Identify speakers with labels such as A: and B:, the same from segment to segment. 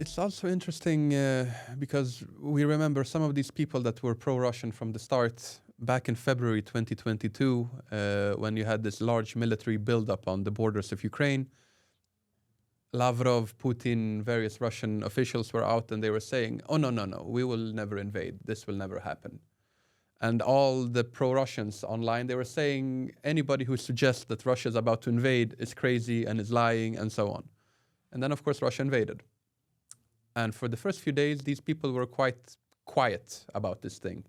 A: It's also interesting because we remember some of these people that were pro-Russian from the start back in February 2022 when you had this large military buildup on the borders of Ukraine. Lavrov, Putin, various Russian officials were out and they were saying, oh, no, we will never invade. This will never happen. And all the pro-Russians online, they were saying anybody who suggests that Russia is about to invade is crazy and is lying and so on. And then, of course, Russia invaded. And for the first few days, these people were quite quiet about this thing.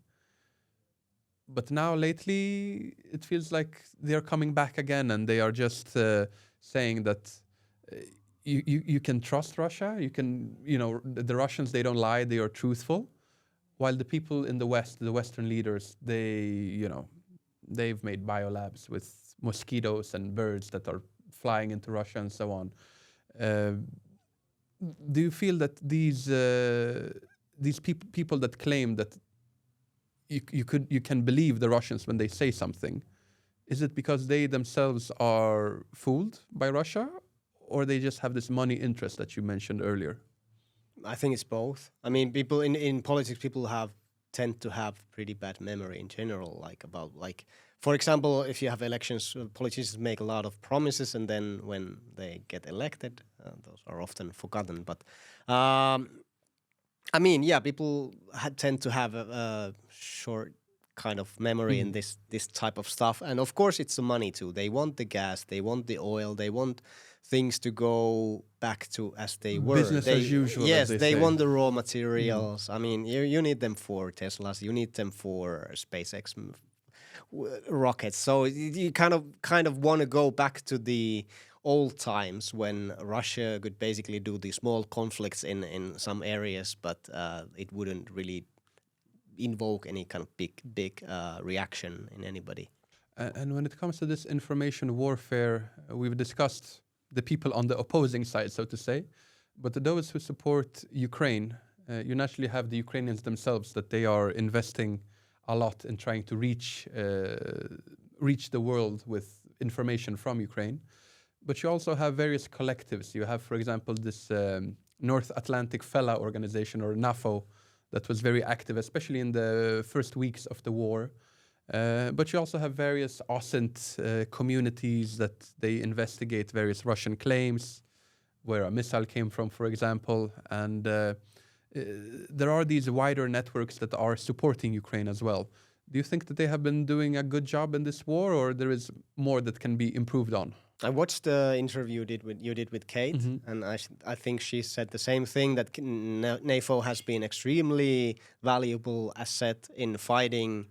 A: But now lately, it feels like they're coming back again and they are just saying that you can trust Russia. You can, the Russians, they don't lie, they are truthful. While the people in the West, the Western leaders, they've made biolabs with mosquitoes and birds that are flying into Russia and so on. Do you feel that these people that claim that you can believe the Russians when they say something, is it because they themselves are fooled by Russia, or they just have this money interest that you mentioned earlier?
B: I think it's both. I mean, people in politics, people tend to have pretty bad memory in general. For example, if you have elections, politicians make a lot of promises, and then when they get elected, those are often forgotten. But people tend to have a short kind of memory in this type of stuff. And of course, it's the money too. They want the gas, they want the oil, they want things to go back to as they were.
A: Business as usual.
B: Yes, they want the raw materials. I mean, you need them for Teslas, you need them for SpaceX rockets. So you kind of want to go back to the old times when Russia could basically do the small conflicts in some areas, but it wouldn't really invoke any kind of big reaction in anybody.
A: And when it comes to this information warfare, we've discussed the people on the opposing side, so to say, but those who support Ukraine, you naturally have the Ukrainians themselves that they are investing a lot in trying to reach the world with information from Ukraine. But you also have various collectives. You have, for example, this North Atlantic Fella organization, or NAFO, that was very active, especially in the first weeks of the war. But you also have various OSINT communities that they investigate various Russian claims, where a missile came from, for example. And there are these wider networks that are supporting Ukraine as well. Do you think that they have been doing a good job in this war, or there is more that can be improved on?
B: I watched the interview you did with Kate, and I think she said the same thing, that NAFO has been extremely valuable asset in fighting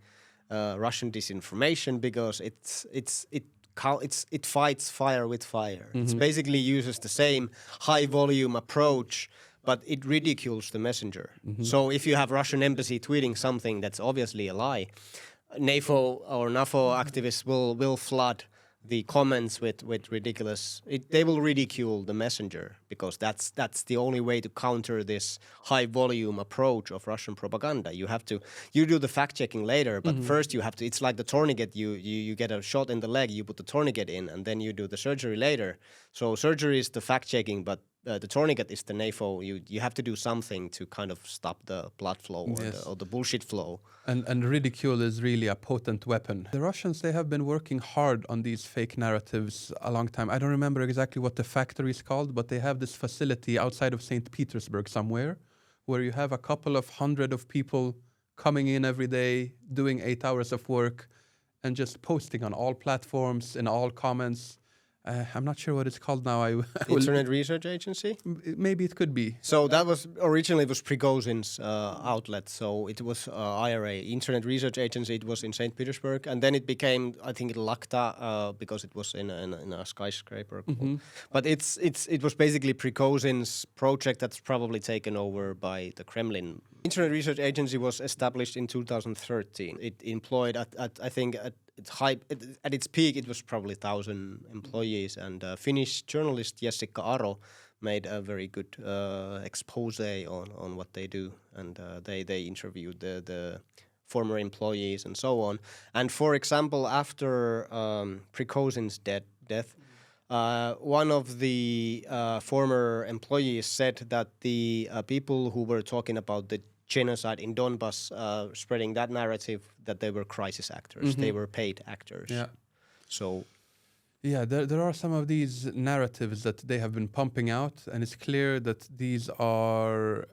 B: Russian disinformation, because it fights fire with fire. It basically uses the same high volume approach, but it ridicules the messenger. So if you have Russian embassy tweeting something that's obviously a lie, NAFO or NAFO activists will flood the comments with ridiculous. They will ridicule the messenger, because that's the only way to counter this high volume approach of Russian propaganda. You do the fact checking later, but first you have to. It's like the tourniquet. You get a shot in the leg, you put the tourniquet in, and then you do the surgery later. So surgery is the fact checking, but the tourniquet is the NAFO. You have to do something to kind of stop the blood flow or the bullshit flow.
A: And ridicule is really a potent weapon. The Russians, they have been working hard on these fake narratives a long time. I don't remember exactly what the factory is called, but they have this facility outside of St. Petersburg somewhere, where you have a couple of hundred of people coming in every day, doing 8 hours of work, and just posting on all platforms, in all comments. I'm not sure what it's called now.
B: Internet Research Agency?
A: Maybe it could be.
B: So that was originally Prigozhin's outlet. So it was IRA, Internet Research Agency. It was in St. Petersburg, and then it became, I think, Lakta because it was in a skyscraper. But it was basically Prigozhin's project that's probably taken over by the Kremlin. Internet Research Agency was established in 2013. It employed at its peak, it was probably 1,000 employees, and Finnish journalist Jessica Aro made a very good expose on what they do, and they interviewed the former employees and so on. And for example, after Prigozhin's death, One of the former employees said that the people who were talking about the genocide in Donbass, spreading that narrative, that they were crisis actors. They were paid actors.
A: Yeah.
B: So.
A: Yeah, there are some of these narratives that they have been pumping out, and it's clear that these are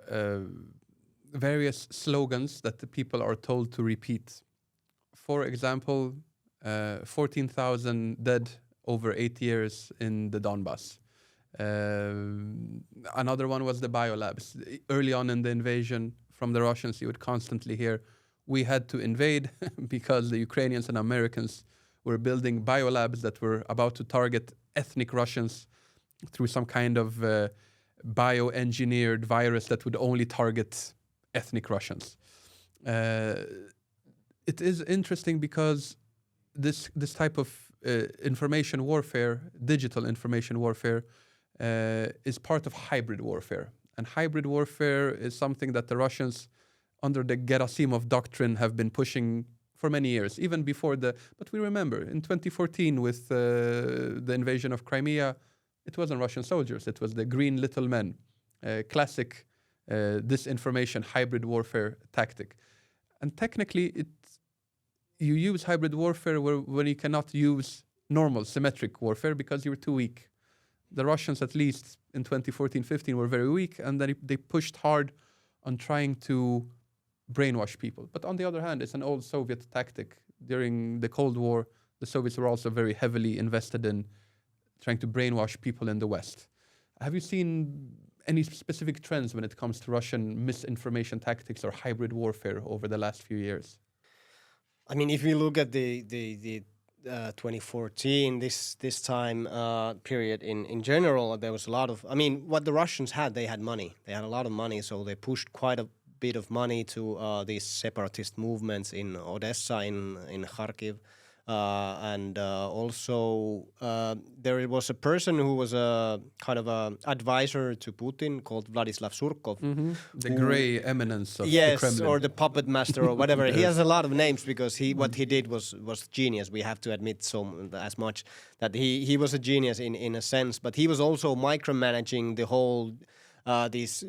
A: various slogans that the people are told to repeat. For example, 14,000 dead over 8 years in the Donbass. Another one was the biolabs. Early on in the invasion from the Russians, you would constantly hear, we had to invade because the Ukrainians and Americans were building biolabs that were about to target ethnic Russians through some kind of bioengineered virus that would only target ethnic Russians. It is interesting because this type of information warfare, digital information warfare, is part of hybrid warfare. And hybrid warfare is something that the Russians, under the Gerasimov doctrine, have been pushing for many years, even before but we remember, in 2014 with the invasion of Crimea, it wasn't Russian soldiers, it was the green little men. Classic disinformation, hybrid warfare tactic. And technically, you use hybrid warfare when you cannot use normal symmetric warfare because you're too weak. The Russians, at least in 2014-15, were very weak, and then they pushed hard on trying to brainwash people. But on the other hand, it's an old Soviet tactic. During the Cold War, the Soviets were also very heavily invested in trying to brainwash people in the West. Have you seen any specific trends when it comes to Russian misinformation tactics or hybrid warfare over the last few years?
B: I mean, if we look at the 2014, this time period in general, there was a lot of, I mean, what the Russians had, they had money. They had a lot of money, so they pushed quite a bit of money to these separatist movements in Odessa, in Kharkiv. And also there was a person who was a kind of a advisor to Putin called Vladislav Surkov.
A: The grey eminence of the Kremlin.
B: Or the puppet master or whatever. He has a lot of names because what he did was genius. We have to admit as much that he was a genius in a sense, but he was also micromanaging the whole these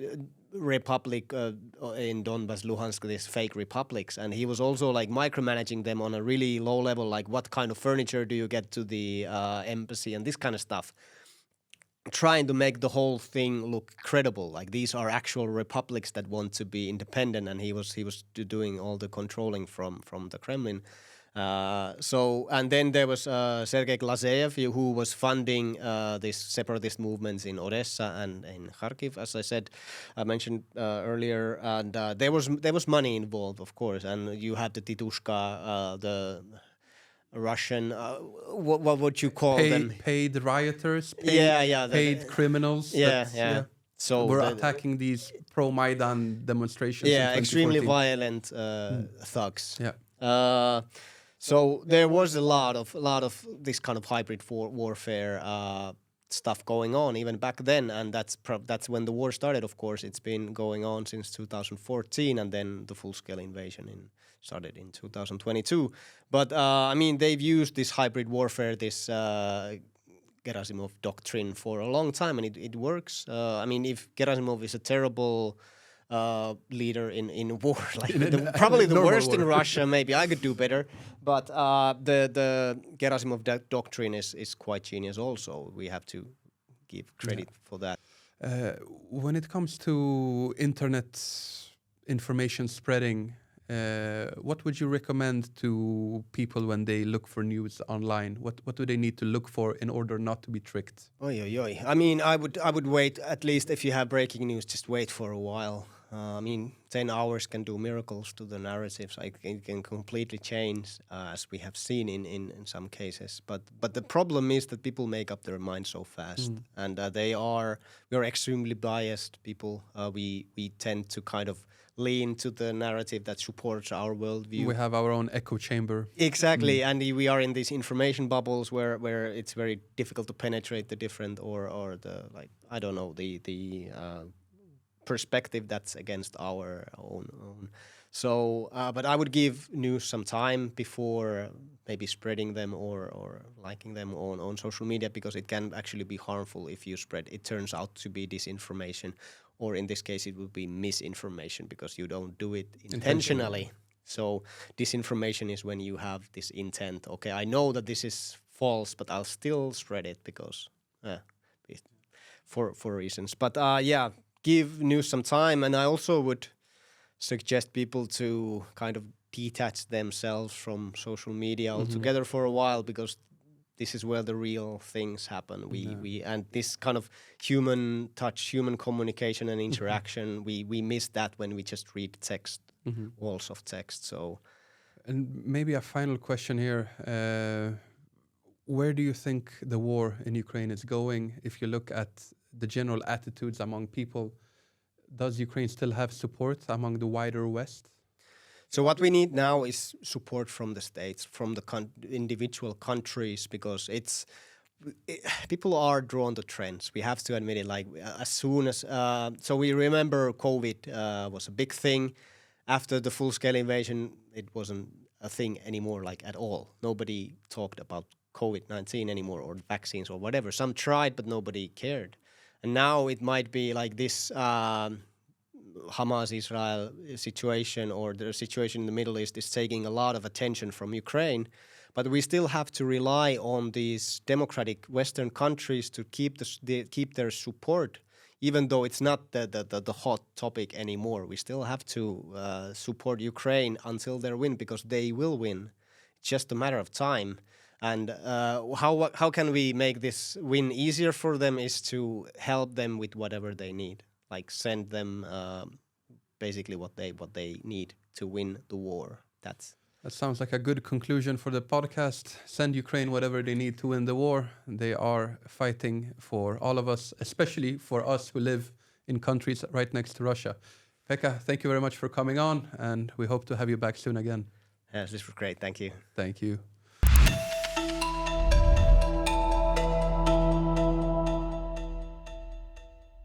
B: republic in Donbass, Luhansk, these fake republics, and he was also like micromanaging them on a really low level, like what kind of furniture do you get to the embassy and this kind of stuff, trying to make the whole thing look credible, like these are actual republics that want to be independent, and he was doing all the controlling from the Kremlin. And then there was Sergei Glazeyev, who was funding these separatist movements in Odessa and in Kharkiv, as I mentioned earlier. And there was money involved, of course. And you had the Titushka, the Russian, what would you call them?
A: Paid rioters, paid criminals.
B: Yeah. So
A: we're attacking these pro-Maidan demonstrations.
B: Yeah, extremely violent thugs.
A: Yeah.
B: So there was a lot of this kind of hybrid warfare stuff going on even back then, and that's when the war started. Of course, it's been going on since 2014, and then the full-scale invasion started in 2022. But I mean, they've used this hybrid warfare, this Gerasimov doctrine, for a long time, and it works. I mean, if Gerasimov is a terrible leader in war, like probably the worst war in Russia. Maybe I could do better, but the Gerasimov doctrine is quite genius. Also, we have to give credit for that.
A: When it comes to internet information spreading, what would you recommend to people when they look for news online? What do they need to look for in order not to be tricked?
B: I mean, I would wait. At least if you have breaking news, just wait for a while. I mean, 10 hours can do miracles to the narratives. It can completely change, as we have seen in some cases. But the problem is that people make up their minds so fast, and we are extremely biased people. We tend to kind of lean to the narrative that supports our worldview.
A: We have our own echo chamber.
B: Exactly, and we are in these information bubbles where it's very difficult to penetrate the different or the, like, I don't know, the perspective that's against our own. So, but I would give news some time before maybe spreading them or liking them on social media, because it can actually be harmful if you spread. It turns out to be disinformation, or in this case, it would be misinformation because you don't do it intentionally. So disinformation is when you have this intent. Okay, I know that this is false, but I'll still spread it because for reasons. But yeah, give news some time, and I also would suggest people to kind of detach themselves from social media altogether for a while, because this is where the real things happen. We and this kind of human touch, human communication and interaction, we miss that when we just read text, walls of text. So,
A: and maybe a final question here. Where do you think the war in Ukraine is going? If you look at the general attitudes among people, does Ukraine still have support among the wider West?
B: So what we need now is support from the states, from the individual countries, because people are drawn to trends. We have to admit it. Like as soon as so we remember COVID was a big thing. After the full-scale invasion, it wasn't a thing anymore, like at all. Nobody talked about COVID-19 anymore, or vaccines or whatever. Some tried, but nobody cared. And now it might be like this Hamas-Israel situation, or the situation in the Middle East is taking a lot of attention from Ukraine. But we still have to rely on these democratic Western countries to keep their support, even though it's not the hot topic anymore. We still have to support Ukraine until they win, because they will win. It's just a matter of time. And how can we make this win easier for them is to help them with whatever they need, like send them basically what they need to win the war. That
A: sounds like a good conclusion for the podcast. Send Ukraine whatever they need to win the war. They are fighting for all of us, especially for us who live in countries right next to Russia. Pekka, thank you very much for coming on, and we hope to have you back soon again.
B: Yes, this was great. Thank you.
A: Thank you.